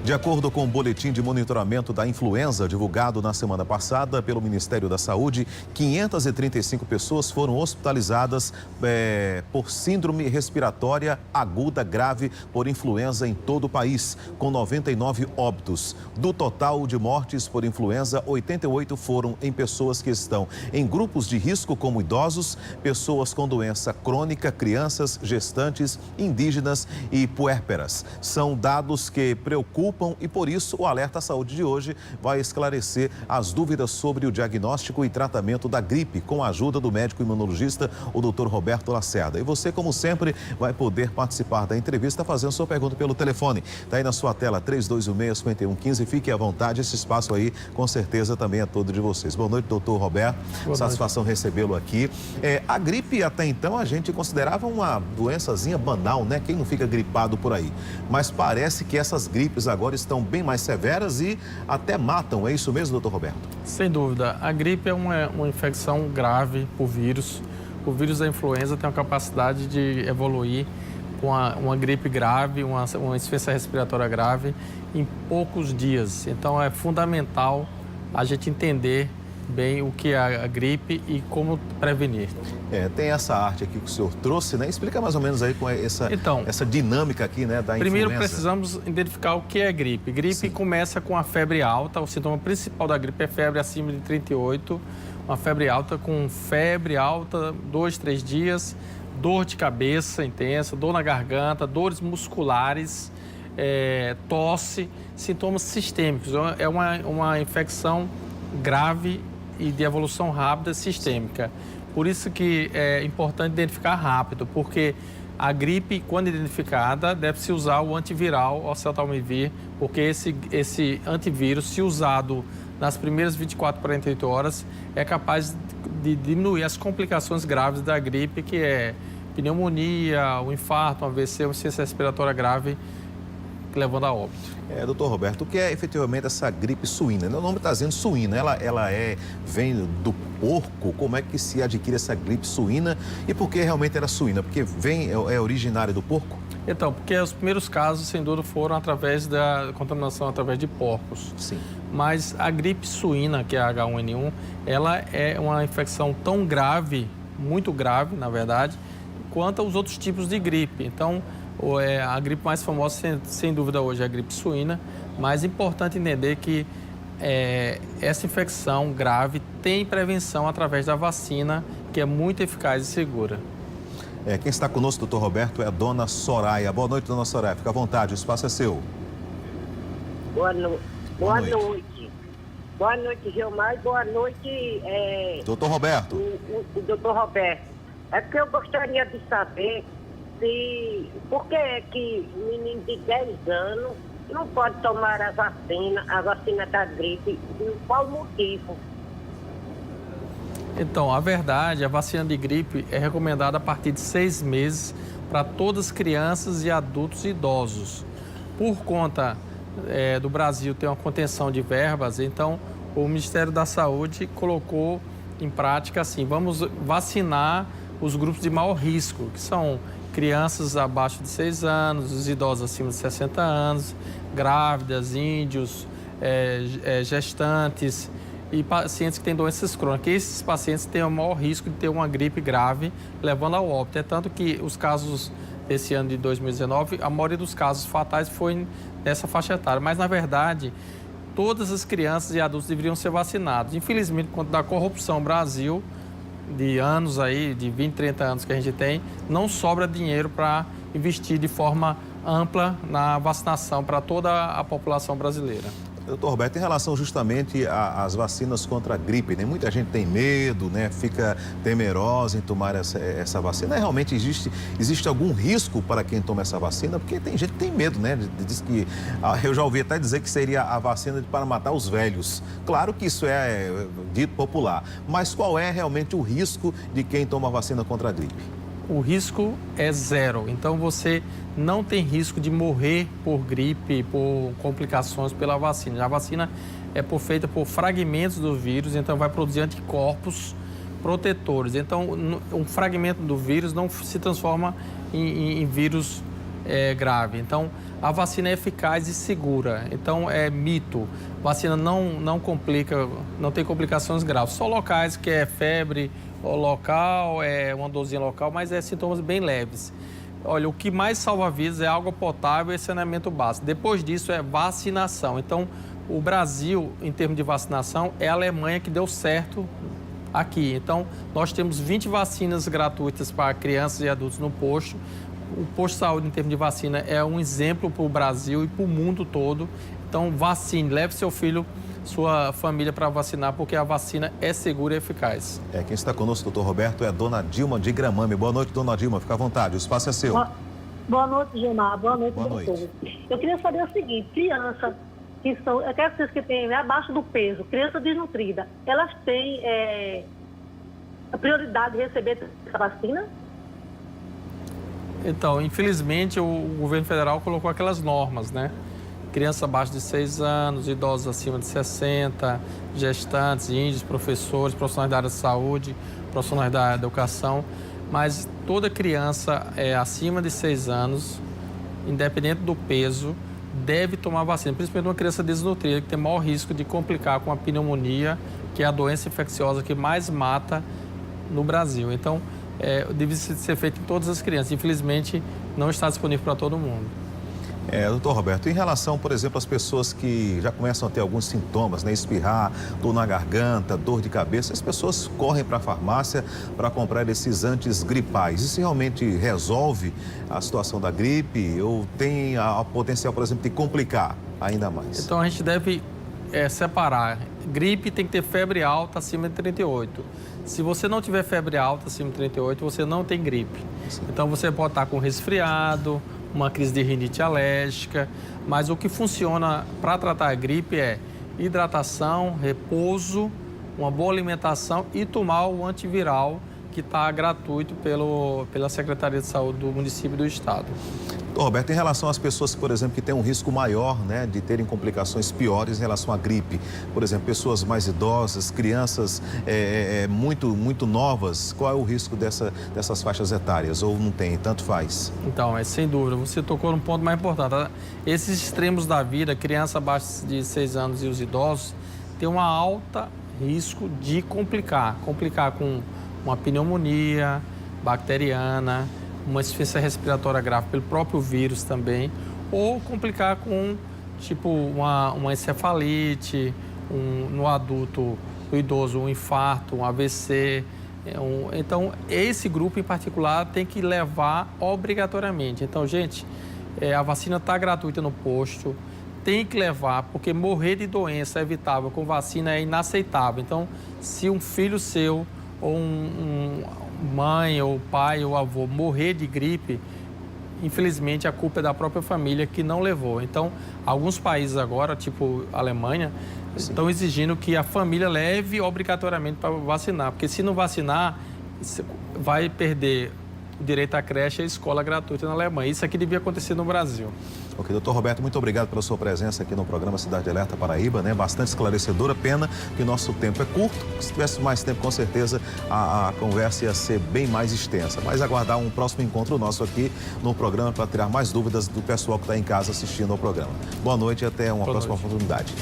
De acordo com o boletim de monitoramento da influenza divulgado na semana passada pelo Ministério da Saúde, 535 pessoas foram hospitalizadas por síndrome respiratória aguda grave por influenza em todo o país, com 99 óbitos. Do total de mortes por influenza, 88 foram em pessoas que estão em grupos de risco, como idosos, pessoas com doença crônica, crianças, gestantes, indígenas e puérperas. São dados que preocupam e, por isso, o Alerta à Saúde de hoje vai esclarecer as dúvidas sobre o diagnóstico e tratamento da gripe, com a ajuda do médico imunologista, o Dr. Roberto Lacerda. E você, como sempre, vai poder participar da entrevista fazendo sua pergunta pelo telefone. Está aí na sua tela, 3216-5115. Fique à vontade, esse espaço aí, com certeza, também é todo de vocês. Boa noite, doutor Roberto. Satisfação recebê-lo aqui. A gripe, até então, a gente considerava uma doençazinha banal, né? Quem não fica gripado por aí? Mas parece que essas gripes agora estão bem mais severas e até matam. É isso mesmo, doutor Roberto? Sem dúvida. A gripe é uma infecção grave por vírus. O vírus da influenza tem a capacidade de evoluir com uma gripe grave, uma insuficiência respiratória grave em poucos dias. Então, é fundamental a gente entender bem o que é a gripe e como prevenir. Tem essa arte aqui que o senhor trouxe, né? Explica mais ou menos aí com essa dinâmica aqui, né, da primeiro influenza. Precisamos identificar o que é gripe. Gripe Sim. começa com a febre alta. O sintoma principal da gripe é febre acima de 38. Uma febre alta com febre alta, 2, 3 dias, dor de cabeça intensa, dor na garganta, dores musculares, tosse, sintomas sistêmicos. É uma infecção grave e de evolução rápida sistêmica. Por isso que é importante identificar rápido, porque a gripe, quando identificada, deve-se usar o antiviral, oseltamivir, porque esse antivírus, se usado nas primeiras 24, 48 horas, é capaz de diminuir as complicações graves da gripe, que é pneumonia, um infarto, um AVC, uma insuficiência respiratória grave, levando a óbito. Doutor Roberto, o que é efetivamente essa gripe suína? O nome está dizendo suína, ela vem do porco? Como é que se adquire essa gripe suína? E por que realmente era suína? Porque é originária do porco? Então, porque os primeiros casos, sem dúvida, foram através da contaminação através de porcos. Sim. Mas a gripe suína, que é a H1N1, ela é uma infecção tão grave, muito grave, na verdade, quanto os outros tipos de gripe. Então, a gripe mais famosa, sem dúvida, hoje é a gripe suína, mas é importante entender que essa infecção grave tem prevenção através da vacina, que é muito eficaz e segura. Quem está conosco, doutor Roberto, é a dona Soraya. Boa noite, dona Soraya. Fica à vontade, o espaço é seu. Boa noite. Boa noite, Gilmar. Boa noite, doutor Roberto. O doutor Roberto. É porque eu gostaria de saber por que é que menino de 10 anos não pode tomar a vacina da gripe, por qual motivo? Então, a verdade, a vacina de gripe é recomendada a partir de 6 meses para todas as crianças e adultos e idosos. Por conta do Brasil ter uma contenção de verbas, então o Ministério da Saúde colocou em prática assim, vamos vacinar os grupos de maior risco, que são crianças abaixo de 6 anos, os idosos acima de 60 anos, grávidas, índios, gestantes e pacientes que têm doenças crônicas. Esses pacientes têm o maior risco de ter uma gripe grave, levando ao óbito. É tanto que os casos desse ano de 2019, a maioria dos casos fatais foi nessa faixa etária. Mas, na verdade, todas as crianças e adultos deveriam ser vacinados. Infelizmente, por conta da corrupção no Brasil, de anos aí, de 20, 30 anos que a gente tem, não sobra dinheiro para investir de forma ampla na vacinação para toda a população brasileira. Doutor Roberto, em relação justamente às vacinas contra a gripe, né? Muita gente tem medo, né? Fica temerosa em tomar essa vacina. Realmente existe algum risco para quem toma essa vacina? Porque tem gente que tem medo, né? Diz que, eu já ouvi até dizer que seria a vacina para matar os velhos. Claro que isso é dito popular, mas qual é realmente o risco de quem toma a vacina contra a gripe? O risco é zero, então você não tem risco de morrer por gripe, por complicações pela vacina. A vacina é feita por fragmentos do vírus, então vai produzir anticorpos protetores. Então, um fragmento do vírus não se transforma em vírus grave. Então, a vacina é eficaz e segura. Então, é mito. Vacina não complica, não tem complicações graves. Só locais que é febre ou local, uma dorzinha local, mas é sintomas bem leves. Olha, o que mais salva vidas é água potável e saneamento básico. Depois disso é vacinação. Então, o Brasil, em termos de vacinação, é a Alemanha que deu certo aqui. Então, nós temos 20 vacinas gratuitas para crianças e adultos no posto. O posto de saúde, em termos de vacina, é um exemplo para o Brasil e para o mundo todo. Então, vacine, leve seu filho, sua família para vacinar, porque a vacina é segura e eficaz. Quem está conosco, doutor Roberto, é a dona Dilma de Gramame. Boa noite, dona Dilma. Fica à vontade, o espaço é seu. Boa noite, Gilmar. Boa noite, Boa doutor. noite. Eu queria saber o seguinte, crianças que são, aquelas crianças que têm abaixo do peso, criança desnutrida, elas têm a prioridade de receber essa vacina? Então, infelizmente, o governo federal colocou aquelas normas, né? Criança abaixo de 6 anos, idosos acima de 60, gestantes, índios, professores, profissionais da área de saúde, profissionais da educação. Mas toda criança acima de 6 anos, independente do peso, deve tomar vacina, principalmente uma criança desnutrida, que tem maior risco de complicar com a pneumonia, que é a doença infecciosa que mais mata no Brasil. Então, deve ser feito em todas as crianças. Infelizmente, não está disponível para todo mundo. Doutor Roberto, em relação, por exemplo, às pessoas que já começam a ter alguns sintomas, né? Espirrar, dor na garganta, dor de cabeça, as pessoas correm para a farmácia para comprar esses antigripais. Isso realmente resolve a situação da gripe ou tem a potencial, por exemplo, de complicar ainda mais? Então, a gente deve separar. Gripe tem que ter febre alta acima de 38. Se você não tiver febre alta acima de 38, você não tem gripe. Sim. Então, você pode estar com resfriado, uma crise de rinite alérgica, mas o que funciona para tratar a gripe é hidratação, repouso, uma boa alimentação e tomar o antiviral que está gratuito pela Secretaria de Saúde do município e do estado. Roberto, em relação às pessoas, por exemplo, que têm um risco maior, né, de terem complicações piores em relação à gripe, por exemplo, pessoas mais idosas, crianças muito novas, qual é o risco dessas faixas etárias? Ou não tem, tanto faz? Então, sem dúvida, você tocou num ponto mais importante. Tá? Esses extremos da vida, criança abaixo de 6 anos e os idosos, têm um alto risco de complicar com uma pneumonia bacteriana, uma insuficiência respiratória grave pelo próprio vírus também, ou complicar com, tipo, uma encefalite, no adulto, no idoso, um infarto, um AVC. Então, esse grupo em particular tem que levar obrigatoriamente. Então, gente, a vacina está gratuita no posto, tem que levar, porque morrer de doença evitável com vacina é inaceitável. Então, se um filho seu ou mãe, ou pai, ou avô morrer de gripe, infelizmente a culpa é da própria família que não levou. Então, alguns países agora, tipo a Alemanha, estão exigindo que a família leve obrigatoriamente para vacinar, porque se não vacinar, vai perder o direito à creche e à escola gratuita na Alemanha. Isso aqui devia acontecer no Brasil. Ok, doutor Roberto, muito obrigado pela sua presença aqui no programa Cidade Alerta Paraíba, né? Bastante esclarecedora, pena que nosso tempo é curto. Se tivesse mais tempo, com certeza, a conversa ia ser bem mais extensa. Mas aguardar um próximo encontro nosso aqui no programa para tirar mais dúvidas do pessoal que está em casa assistindo ao programa. Boa noite e até uma próxima oportunidade.